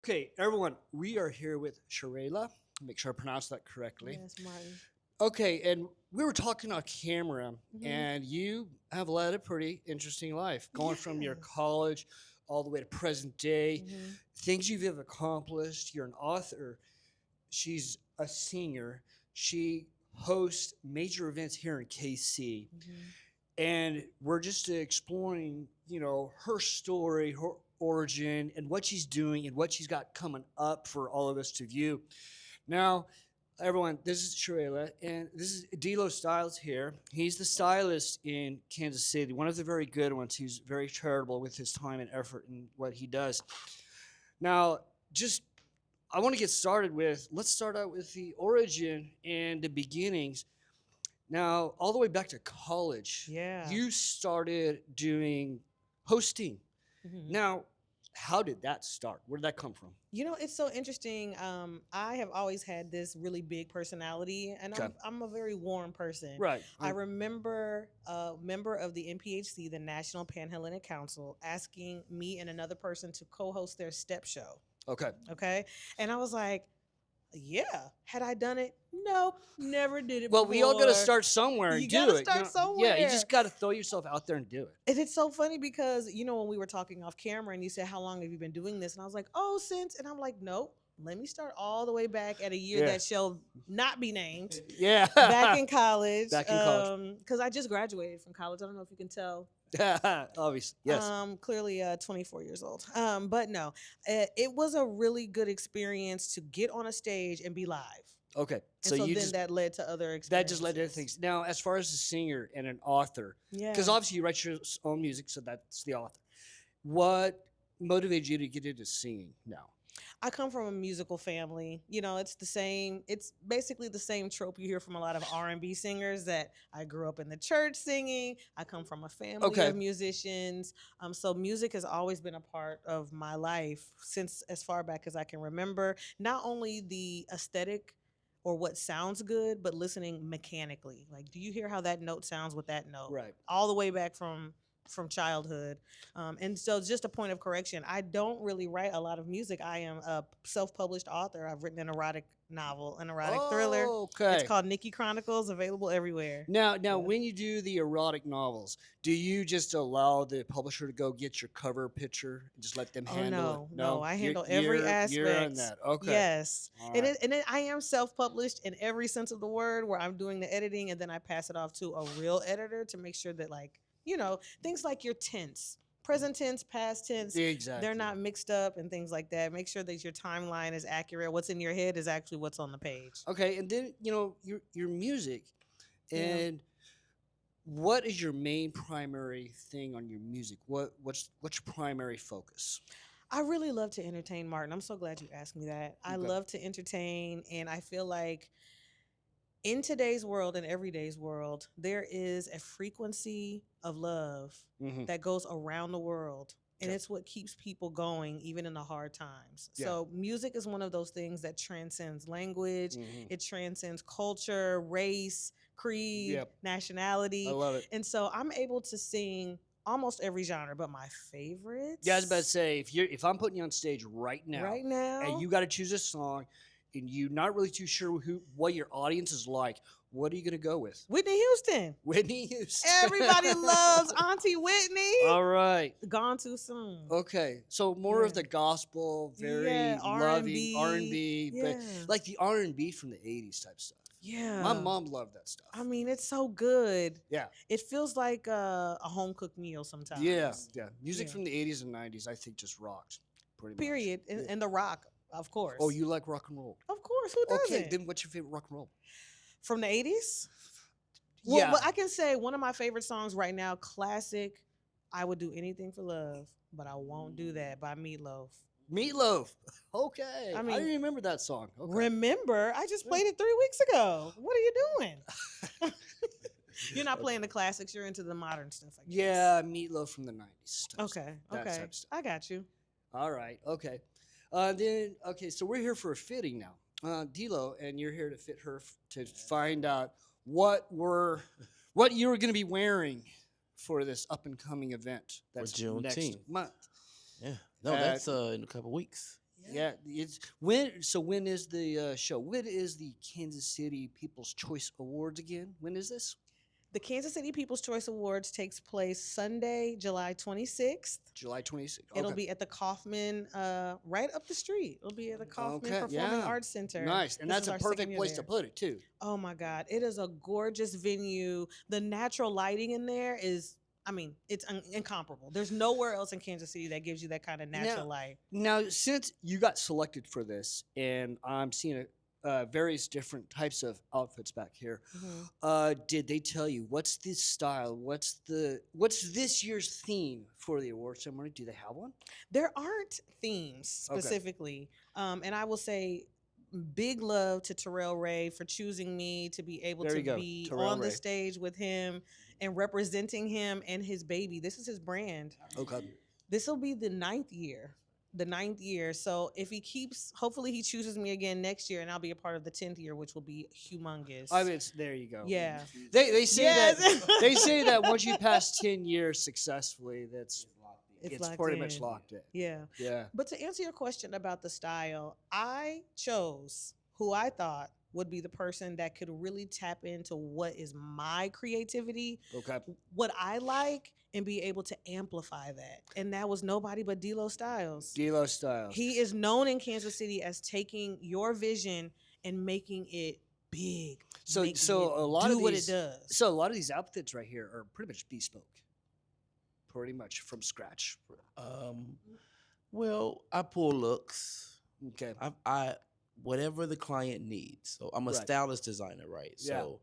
Okay, everyone, we are here with Cherayla. Make sure I pronounce that correctly. Yes, Martin. Okay, and we were talking on camera, Hmm. and you have led a pretty interesting life, going from your Yes. college all the way to present day, Hmm. things you've accomplished. You're an author. She's a singer. She hosts major events here in KC, Hmm. and we're just exploring, her story, her origin, and what she's doing, and what she's got coming up for all of us to view. Now, everyone, this is Cherayla, and this is Dilo Styles here. He's the stylist in Kansas City, one of the very good ones. He's very charitable with his time and effort in what he does. Now, just I want to get started with, let's start out with the origin and the beginnings. Now, all the way back to college, Yeah. you started doing hosting. Hmm. Now, how did that start? Where did that come from? It's so interesting. I have always had this really big personality, and Okay. I'm a very warm person. Right. I remember a member of the NPHC, the National Panhellenic Council, asking me and another person to co-host their step show. Okay. Okay, and I was like, yeah. Had I done it? Nope. Never did it Well, we all got to before. start somewhere and You do gotta it. start Yeah, you somewhere. just got to throw yourself out there and do it. And it's so funny because, when we were talking off camera and you said, how long have you been doing this? And I was like, oh, since. And I'm like, nope. Let me start all the way back at a year Yeah. that shall not be named. Yeah. Back in college. Back in college. Because I just graduated from college. I don't know if you can tell. Obviously. Yes. Clearly 24 years old. But no, it was a really good experience to get on a stage and be live. Okay. And So so you then just that led to other experiences. that just led to other things. Now, as far as a singer and an author, Yeah. because obviously you write your own music, so that's the author. What motivated you to get into singing now? I come from a musical family. It's the same. It's basically the same trope you hear from a lot of R&B singers. That I grew up in the church singing. I come from a family Okay. of musicians. So music has always been a part of my life since as far back as I can remember. Not only the aesthetic or what sounds good, but listening mechanically. Like, do you hear how that note sounds with that note? Right. All the way back from childhood. And so, just a point of correction, I don't really write a lot of music. I am a self-published author. I've written an erotic novel, an erotic thriller. Okay. It's called Nikki Chronicles, available everywhere. Now, Yeah. when you do the erotic novels, do you just allow the publisher to go get your cover picture and just let them Oh handle it? no, I You're- handle every you're- aspect. You're on that. Okay. Yes, All and right. I am self-published in every sense of the word, where I'm doing the editing and then I pass it off to a real editor to make sure that, like, things like your tense, present tense, past tense, Exactly. they're not mixed up and things like that. Make sure that your timeline is accurate. What's in your head is actually what's on the page. Okay, and then your music, Yeah. and what is your main primary thing on your music? What's your primary focus? I really love to entertain, Martin. I'm so glad you asked me that. I Okay. love to entertain, and I feel like in today's world and everyday's world, there is a frequency of love Mm-hmm. that goes around the world. And Okay. it's what keeps people going even in the hard times. Yeah. So music is one of those things that transcends language. Mm-hmm. It transcends culture, race, creed, Yep. nationality. I love it. And so I'm able to sing almost every genre, but my favorites Yeah, I was about to say, if I'm putting you on stage right now, right now. and you got to choose a song, and you're not really too sure what your audience is like, what are you gonna go with? Whitney Houston. Whitney Houston. Everybody loves Auntie Whitney. All right. Gone too soon. Okay. So more of Yeah. the gospel, very Yeah, loving R&B. R&B, but Yeah. like the R&B from the '80s type stuff. Yeah. My mom loved that stuff. I mean, it's so good. Yeah. It feels like a home cooked meal sometimes. Yeah. Music Yeah. from the '80s and '90s, I think, just rocked. Pretty much. Period. And, Yeah. and the rock, of course. Oh, you like rock and roll? Of course. Who doesn't? Okay. Then what's your favorite rock and roll? From the 80s? Yeah. Well, I can say one of my favorite songs right now, classic, I Would Do Anything for Love, but I Won't Do That by Meatloaf. Meatloaf. Okay. I mean, didn't remember that song. Okay. Remember, I just played it 3 weeks ago. What are you doing? You're not playing the classics. You're into the modern stuff, I guess. Yeah, Meatloaf from the '90s. Okay. That Okay. type of stuff. I got you. All right. Okay. So we're here for a fitting now. Dilo, and you're here to fit her to find out what you were going to be wearing for this up and coming event. That's next Juneteenth. month. Yeah. No, Uh, that's in a couple weeks. Yeah, it's when. So when is the show? When is the Kansas City People's Choice Awards again? When is this? The Kansas City People's Choice Awards takes place Sunday, July 26th. July 26th. It'll Okay. be at the Kaufman, right up the street. It'll be at the Kaufman Okay. Performing Yeah. Arts Center. Nice, and This that's is a our second perfect year place to there. put it too. Oh my God. It is a gorgeous venue. The natural lighting in there is, I mean, it's incomparable. There's nowhere else in Kansas City that gives you that kind of natural light. Now, since you got selected for this, and I'm seeing various different types of outfits back here, did they tell you what's the style? What's this year's theme for the award ceremony? Do they have one? There aren't themes specifically. And I will say big love to Terrell Ray for choosing me to be able There you to go, be Terrell on the Ray. stage with him and representing him and his baby. This is his brand. Okay. This will be the 9th year. The 9th year. So if he keeps, hopefully he chooses me again next year, and I'll be a part of the 10th year, which will be humongous. I mean, there you go. Yeah. They say Yes. that they say that once you pass 10 years successfully, it's locked pretty much in. locked in. Yeah. Yeah. But to answer your question about the style, I chose who I thought would be the person that could really tap into what is my creativity, Okay. what I like, and be able to amplify that. And that was nobody but D-Lo Styles. D-Lo Styles. He is known in Kansas City as taking your vision and making it big. So making so it a lot do of what these it does. So a lot of these outfits right here are pretty much bespoke. Pretty much from scratch. Well, I pull looks. Okay. I whatever the client needs. So I'm a Right. stylist designer, right? Yeah. So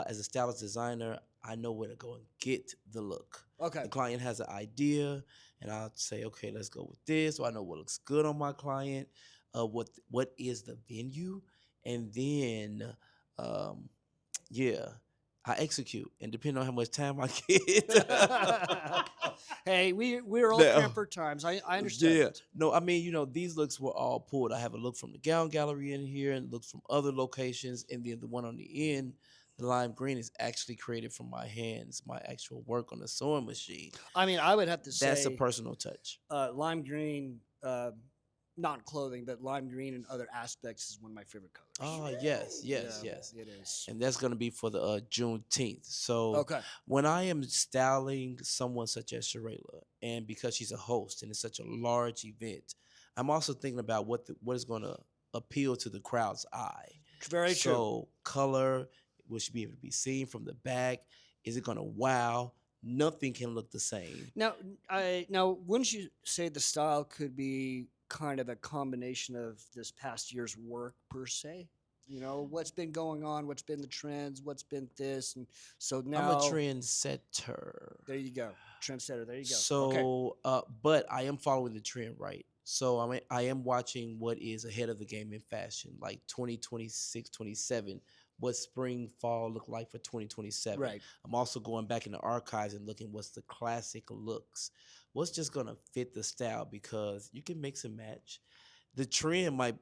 as a stylist designer, I know where to go and get the look. Okay. The client has an idea, and I'll say, okay, let's go with this. So I know what looks good on my client. What is the venue, and then yeah, I execute, and depending on how much time I get. Hey, we're all Yeah. cramped for times. I understand. Yeah. that. No, I mean, these looks were all pulled. I have a look from the gown gallery in here and looks from other locations. And then the one on the end, the lime green, is actually created from my hands, my actual work on the sewing machine. I mean, I would have to say That's a personal touch. lime green, not clothing, but lime green and other aspects is one of my favorite colors. Oh, yes, yes, Yeah, yes. It is. And that's going to be for the Juneteenth. So Okay. when I am styling someone such as Cherayla, and because she's a host and it's such a large event, I'm also thinking about what is going to appeal to the crowd's eye. Very true. So color, will she be able to be seen from the back? Is it going to wow? Nothing can look the same. Now, wouldn't you say the style could be kind of a combination of this past year's work per se? What's been going on, what's been the trends, what's been this, and so now I'm a trendsetter. There you go, trendsetter. There you go. So, but I am following the trend, right? So I am watching what is ahead of the game in fashion, like 2026, 27. What spring, fall look like for 2027. Right. I'm also going back in the archives and looking what's the classic looks. What's just gonna fit the style, because you can mix and match. The trend I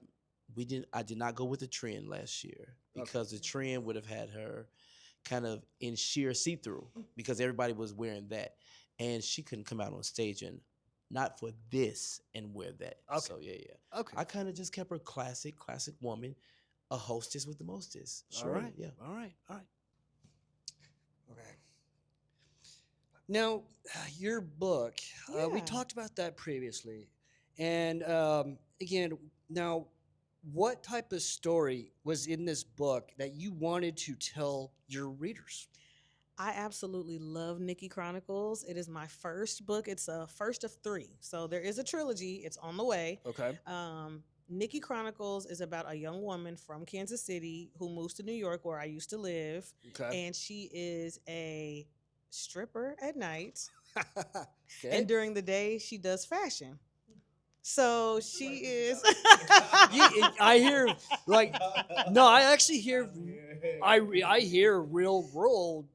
did not go with the trend last year, because the trend would have had her kind of in sheer see-through, because everybody was wearing that, and she couldn't come out on stage and not for this and wear that. Okay. So yeah. Okay. I kind of just kept her classic woman, a hostess with the mostest. All right. Yeah. All right. Okay. Now, your book, we Yeah. talked about that previously. And again, now, what type of story was in this book that you wanted to tell your readers? I absolutely love Nikki Chronicles. It is my first book. It's a first of 3. So there is a trilogy. It's on the way. Okay. Nikki Chronicles is about a young woman from Kansas City who moves to New York, where I used to live. Okay. And she is a stripper at night. Okay. And during the day, she does fashion. So she is. I hear no, I actually hear I hear real world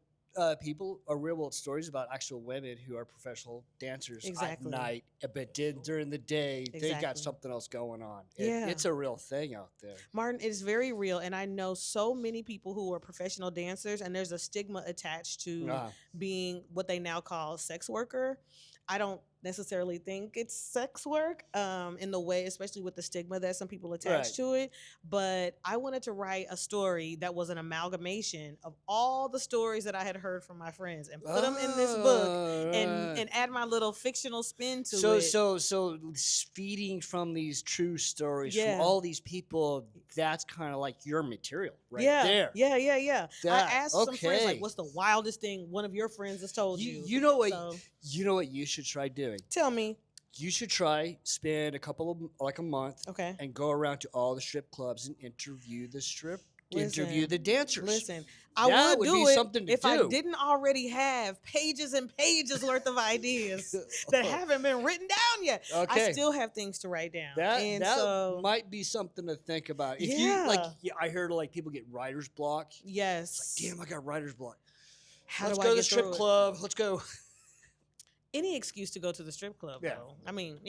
people or real world stories about actual women who are professional dancers Exactly. at night, but during the day they got Exactly. something else going on. Yeah. It's a real thing out there. Martin, it is very real. And I know so many people who are professional dancers, and there's a stigma attached to Ah, being what they now call sex worker. I don't necessarily think it's sex work in the way, especially with the stigma that some people attach Right. to it. But I wanted to write a story that was an amalgamation of all the stories that I had heard from my friends and put them in this book and Right. add my little fictional spin to So it. so feeding from these true stories from Yeah. all these people, that's kind of like your material right yeah, there. yeah. I That asked some friends, like, okay. what's the wildest thing one of your friends has told You you? you know what So you know what you should try doing? tell me. You should try spend a couple of like a month Okay. and go around to all the strip clubs and interview Listen, the dancers. Listen, I That would would be do it something to if I do. didn't already have pages and pages worth of ideas that haven't been written down yet. I Okay. still have things to write down. That and that so, might be something to think about. If you like, Yeah. yeah, I heard like people get writer's block. yes. It's like, damn, I got writer's block. How Let's do go I to the get strip through it? club. Let's go. Any excuse to go to the strip club, Yeah. though. I mean,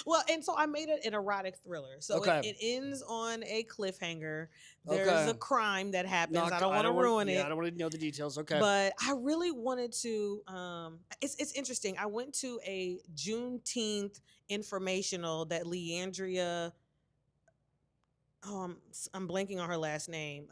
well, and so I made it an erotic thriller. So Okay. it ends on a cliffhanger. There's Okay. a crime that happens. Not- I don't want to ruin it. Yeah, I don't want to know the details. Okay. But I really wanted to. It's interesting. I went to a Juneteenth informational that Leandria. I'm blanking on her last name.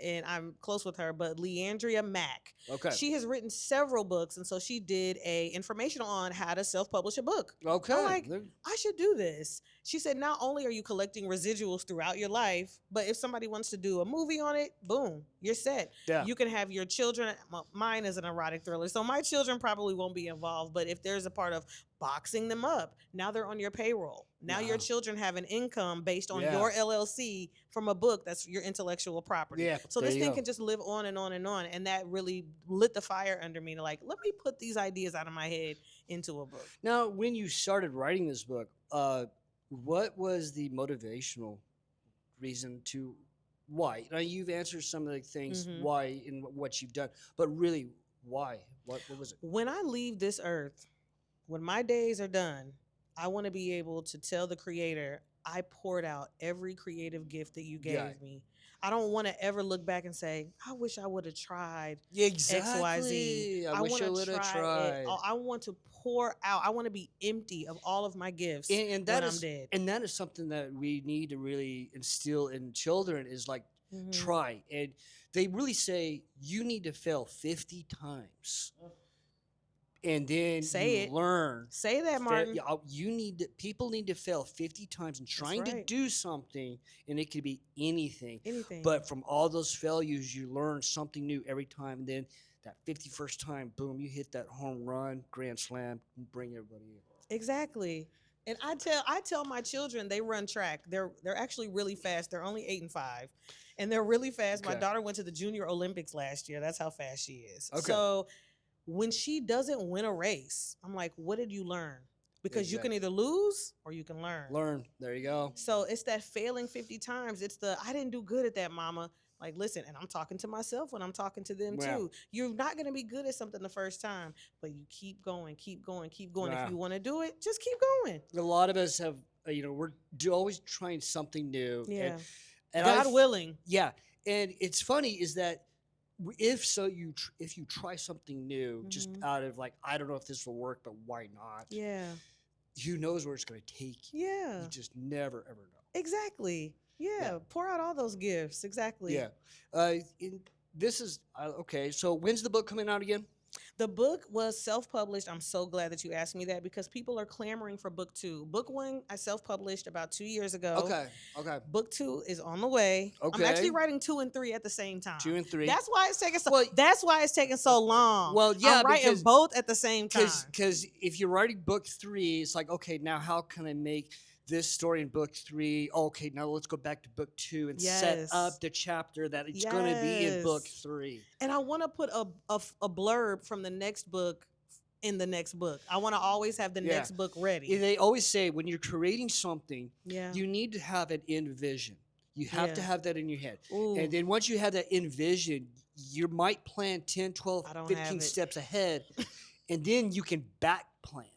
And I'm close with her, but Leandria Mack. Okay. She has written several books, and so she did a informational on how to self-publish a book. Okay. I'm like, I should do this. She said, not only are you collecting residuals throughout your life, but if somebody wants to do a movie on it, boom, you're set. Yeah. You can have your children. Mine is an erotic thriller, so my children probably won't be involved. But if there's a part of boxing them up, now they're on your payroll. Now your Wow. children have an income based on Yeah. your LLC from a book that's your intellectual property. Yeah, So there this you thing go. can just live on and on and on. And that really lit the fire under me to like, let me put these ideas out of my head into a book. Now, when you started writing this book, what was the motivational reason to why? Now you've answered some of the things Mhm. why in what you've done, but really why? What was it? When I leave this earth, when my days are done, I want to be able to tell the creator, I poured out every creative gift that you gave Yeah. me. I don't want to ever look back and say, I wish I would have tried Yeah, XYZ. I wish I wanna would have try tried. it. I want to pour out. I want to be empty of all of my gifts And that when is I'm dead. and that is something that we need to really instill in children is like Mhm. try. And they really say you need to fail 50 times. And then Say you it. learn. Say that, Martin. People need to fail 50 times in trying to right. do something, and it could be anything. Anything. But from all those failures, you learn something new every time. And then that 51st time, boom, you hit that home run, grand slam, and bring everybody in. Exactly. And I tell my children, they run track. They're actually really fast. They're only 8 and 5. And they're really fast. My Okay. daughter went to the Junior Olympics last year. That's how fast she is. Okay. So when she doesn't win a race, I'm like, what did you learn? Because you can either lose or you can learn. Learn. There you go. So it's that failing 50 times. It's the I didn't do good at that, mama. Like, listen, and I'm talking to myself when I'm talking to them Wow. too. You're not going to be good at something the first time, but you keep going, keep going, keep going. Wow. If you want to do it, just keep going. A lot of us have, we're always trying something new. Yeah. And God I've- willing. Yeah, and it's funny is that if you try something new, just Mhm. out of like I don't know if this will work, but why not? Yeah. Who knows where it's going to take you? Yeah. You just never ever know. Exactly. Yeah. Yeah. Pour out all those gifts. Exactly. Yeah. This is okay. So when's the book coming out again? The book was self-published. I'm so glad that you asked me that because people are clamoring for book 2. Book 1, I self-published about 2 years ago. Okay. Book 2 is on the way. I'm actually Okay. writing 2 and 3 at the same time. 2 and 3. That's why it's taking so. Well, That's why it's taking so long. Well, yeah, I'm writing because- both at the same time. Because if you're writing book 3, it's like okay, now how can I make this story in book 3? Okay, now let's go back to book 2 and set Yes. up the chapter that it's going to be in book Yes. 3. And I want to put a blurb from the next book in the next book. I want to always have the Yeah. next book ready. They always say when you're creating something, Yeah. you need to have an end vision. You have to Yeah. have that in your head. Ooh. And then once you have that end vision, you might plan 10, 12, I don't have 15 it. steps ahead. And then you can back plan.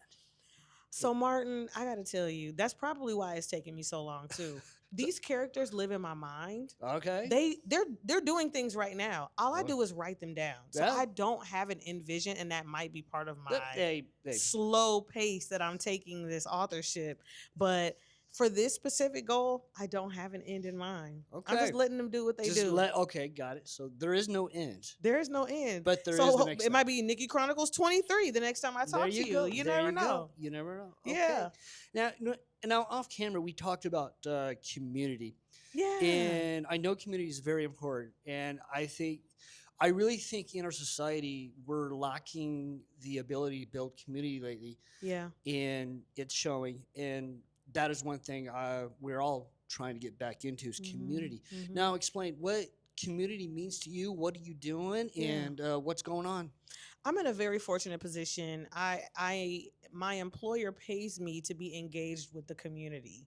So Martin, I got to tell you, that's probably why it's taking me so long too. These characters live in my mind. Okay. They're doing things right now. All I Oh, do is write them down. So yeah. I don't have an end vision, and that might be part of my Hey. slow pace that I'm taking this authorship. But for this specific goal, I don't have an end in mind. I'm Okay. just letting them do what they Just do. let. Okay, got it. So there is no end, There is no end. but there is So the next it step. might be Nikki Chronicles 23 the next time I There talk to you you. go. You There never you go. know. You never know. Okay. Yeah. Now off camera, we talked about community, Yeah. and I know community is very important. And I really think in our society we're lacking the ability to build community lately, Yeah. and it's showing. And that is one thing we're all trying to get back into is community. Mhm. Now, explain what community means to you. What are you doing, Yeah. and what's going on? I'm in a very fortunate position. My employer pays me to be engaged with the community.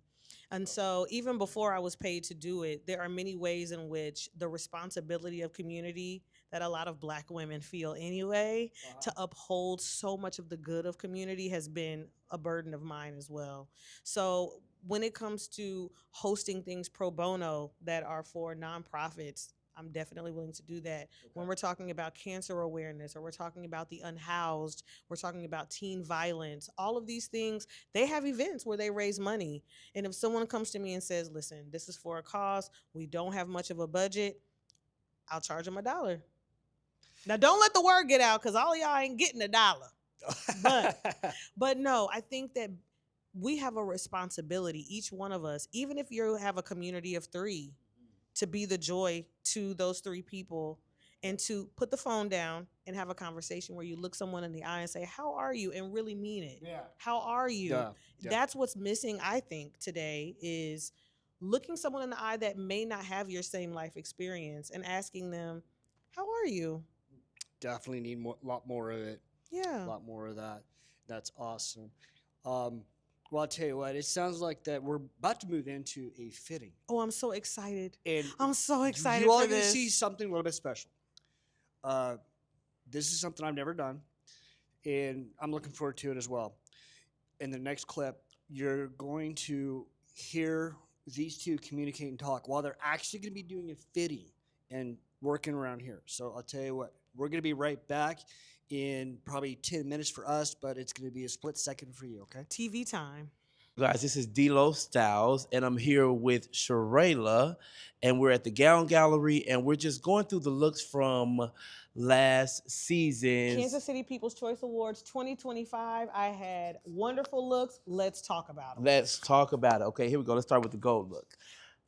And so even before I was paid to do it, there are many ways in which the responsibility of community that a lot of Black women feel anyway to uphold so much of the good of community has been a burden of mine as well. So when it comes to hosting things pro bono that are for nonprofits, I'm definitely willing to do that. When we're talking about cancer awareness, or we're talking about the unhoused, we're talking about teen violence, all of these things, they have events where they raise money. And if someone comes to me and says, listen, this is for a cause, we don't have much of a budget, I'll charge them $1. Now, don't let the word get out, because all of y'all ain't getting $1. But no, I think that we have a responsibility, each one of us, even if you have a community of 3, to be the joy to those 3 people, and to put the phone down and have a conversation where you look someone in the eye and say, how are you? And really mean it. Yeah. How are you? Yeah. That's what's missing, I think, today, is looking someone in the eye that may not have your same life experience and asking them, how are you? Definitely need a lot more of it. Yeah. A lot more of that. That's awesome. Well, I'll tell you what. It sounds like that we're about to move into a fitting, Oh, I'm so excited. and I'm so excited you all for are going to this. see something a little bit special. This is something I've never done, and I'm looking forward to it as well. In the next clip, you're going to hear these two communicate and talk while they're actually going to be doing a fitting and working around here. So I'll tell you what, we're going to be right back in probably 10 minutes for us, but it's going to be a split second for you, okay? TV time. Guys, this is D-Lo Styles, and I'm here with Cherayla, and we're at the Gown Gallery, and we're just going through the looks from last season's Kansas City People's Choice Awards 2025. I had wonderful looks. Let's talk about them. Let's talk about it. Okay, here we go. Let's start with the gold look.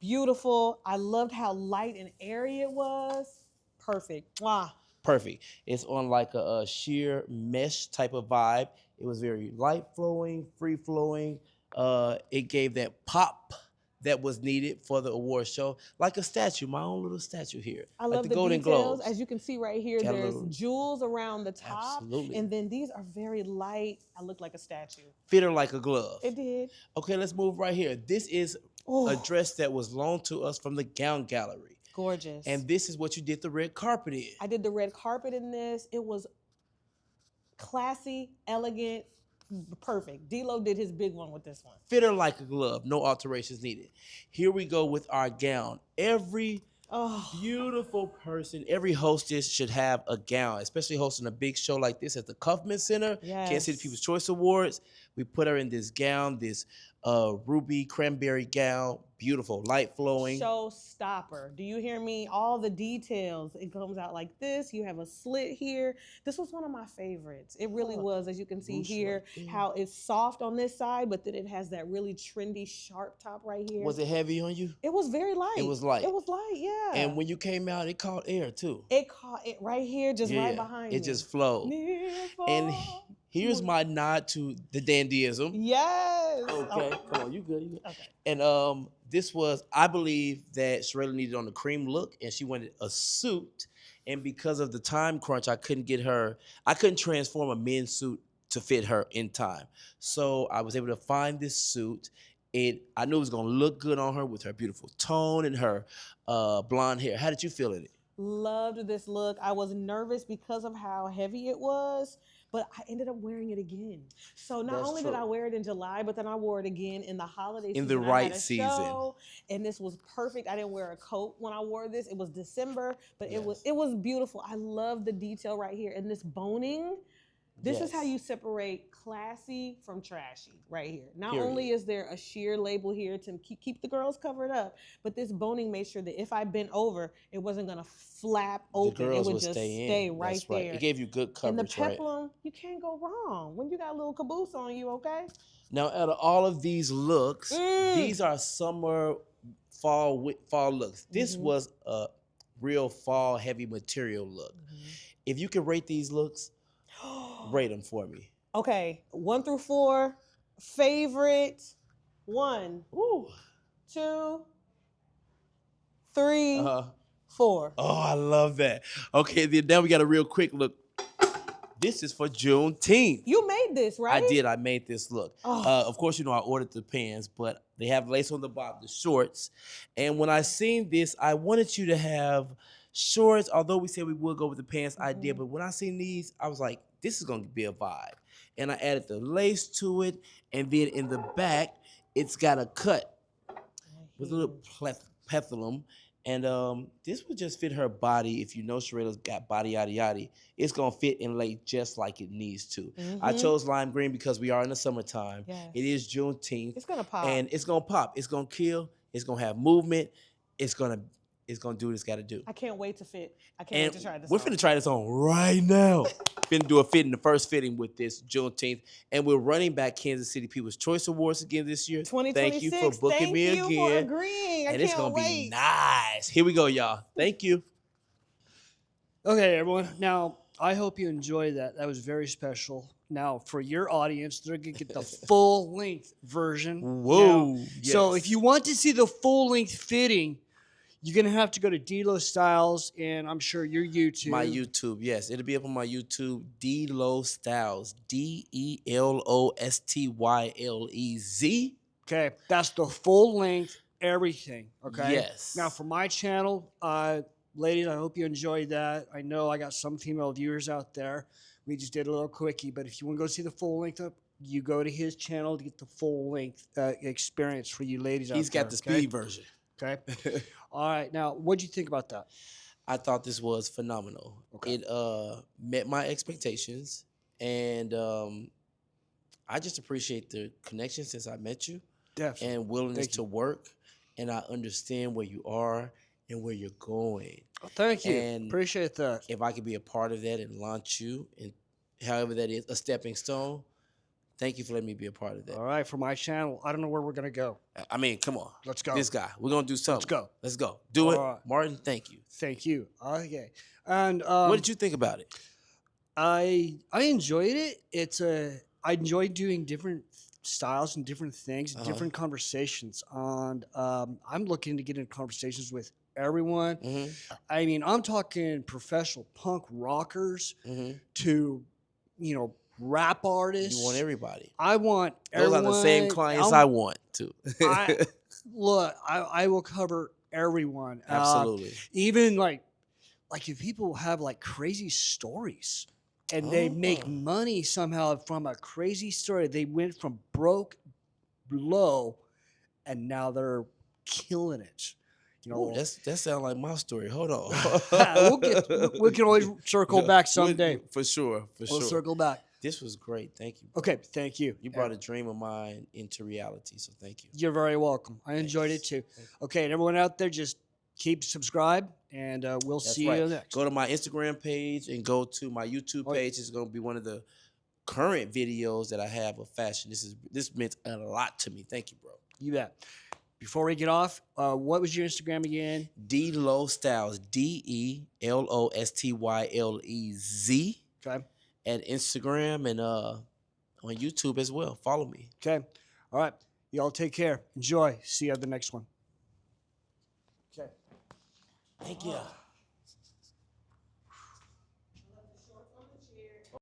Beautiful. I loved how light and airy it was. Perfect. Wow. Perfect. It's on like a sheer mesh type of vibe. It was very light flowing, free flowing. It gave that pop that was needed for the award show, like a statue, my own little statue here. I like love the Golden details. Globes. As you can see right here, Got a there's little- jewels around the top. Absolutely. And then these are very light. I look like a statue. Fit her like a glove. It did. Okay, let's move right here. This is Oh, a dress that was loaned to us from the Gown Gallery. gorgeous. And this is what you did the red carpet in. I did the red carpet in this. It was classy, elegant, perfect. D-Lo did his big one with this one. Fit her like a glove. No alterations needed. Here we go with our gown. Every Oh, beautiful person, every hostess should have a gown, especially hosting a big show like this at the Kaufman Center, Kansas City yes. People's Choice Awards. We put her in this gown, this ruby cranberry gown, beautiful, light flowing. Showstopper. Do you hear me? All the details. It comes out like this. You have a slit here. This was one of my favorites. It really Oh, was, as you can see loose here, right there. how it's soft on this side, but then it has that really trendy, sharp top right here. Was it heavy on you? It was very light. It was light. It was light, yeah. And when you came out, it caught air too. it caught it right here, just right Yeah, behind me. it just flowed. Near And fall. here's my nod to the dandyism. Yes. Okay, Oh, come on, you good, you good. okay. And this was, I believe that Cherayla needed on the cream look, and she wanted a suit. And because of the time crunch, I couldn't transform a men's suit to fit her in time. So I was able to find this suit. I knew it was gonna look good on her with her beautiful tone and her blonde hair. How did you feel in it? Loved this look. I was nervous because of how heavy it was, but I ended up wearing it again. So not That's only did true. I wear it in July, but then I wore it again in the holiday In season. the I right had a season. show, and this was perfect. I didn't wear a coat when I wore this. It was December, but Yes. it was beautiful. I love the detail right here, and this boning. This is how Yes. you separate classy from trashy right here. Not Period. only is there a sheer label here to keep the girls covered up, but this boning made sure that if I bent over, it wasn't going to flap The open. It girls would would just stay stay in. right That's right. there. It gave you good And the coverage, right? peplum, you can't go wrong when you got a little caboose on you, okay? Now, out of all of these looks, these are summer, fall looks. This was a real fall heavy material look. If you could rate these looks, rate them for me. Okay, 1 through 4, favorite. 1, Ooh. 2, 3, Uh-huh. 4. Oh, I love that. Okay, then now we got a real quick look. This is for Juneteenth. You made this, right? I did. I made this look. Oh. Of course, you know, I ordered the pants, but they have lace on the bottom, the shorts. And when I seen this, I wanted you to have shorts. Although we said we would go with the pants, I did. But when I seen these, I was like, this is going to be a vibe. And I added the lace to it. And then in the back, it's got a cut with a little peplum. And this would just fit her body. If you know Cherayla's got body yada yada, it's gonna fit and lay just like it needs to. I chose lime green because we are in the summertime. Yes. It is Juneteenth. It's gonna pop. And it's gonna pop. It's gonna kill. It's gonna have movement. It's gonna do what it's gotta do. I can't wait to fit. I can't And wait to try this we're on. finna try this on right now. Finna do a fitting, the first fitting with this Juneteenth. And we're running back Kansas City People's Choice Awards again this year. 2026. Thank you for booking me again. Thank you for agreeing. And it's gonna be nice. Here we go, y'all. Thank you. Okay, everyone. Now, I hope you enjoyed that. That was very special. Now, for your audience, they're going to get the full-length version. Whoa. Now, so yes. if you want to see the full-length fitting, you're going to have to go to D-Lo Styles and I'm sure your YouTube. My YouTube, yes. It'll be up on my YouTube, D-Lo Styles. DELOSTYLEZ. Okay, that's the full-length everything, okay? Yes. Now, for my channel, ladies, I hope you enjoyed that. I know I got some female viewers out there. We just did a little quickie, but if you want to go see the full length up, you go to his channel to get the full length experience for you ladies out there. He's got the speed version. Okay. All right. Now, what'd you think about that? I thought this was phenomenal. Okay. It met my expectations, and I just appreciate the connection since I met you. Definitely. And willingness Thank you. to work, and I understand where you are and where you're going. Oh, thank you. And Appreciate that. if I could be a part of that and launch you, and however that is, a stepping stone, thank you for letting me be a part of that. All right. For my channel, I don't know where we're going to go. I mean, come on. Let's go. This guy. We're going to do something. go. Let's go. Do it. All right. Martin, thank you. Thank you. Okay. And What did you think about it? I enjoyed it. I enjoyed doing different styles and different things, and different conversations. And I'm looking to get into conversations with everyone. I mean, I'm talking professional punk rockers to, rap artists. You want everybody. I want Those everyone. are the same clients I want too. I will cover everyone. Absolutely. Even like if people have like crazy stories and they make money somehow from a crazy story. They went from broke, low, and now they're killing it. Ooh, that sounds like my story. Hold on. we can always circle back someday. For sure. We'll circle back. This was great. Thank you. Okay, thank you. You brought a dream of mine into reality, so thank you. You're very welcome. I enjoyed it too. Okay, and everyone out there, just keep subscribed, and we'll see you next. Go to my Instagram page and go to my YouTube page. It's going to be one of the current videos that I have of fashion. This meant a lot to me. Thank you, bro. You bet. Before we get off, what was your Instagram again? D-Lo Styles, DELOSTYLEZ. Okay. At Instagram and on YouTube as well. Follow me. Okay. All right. Y'all take care. Enjoy. See you at the next one. Okay. Thank you.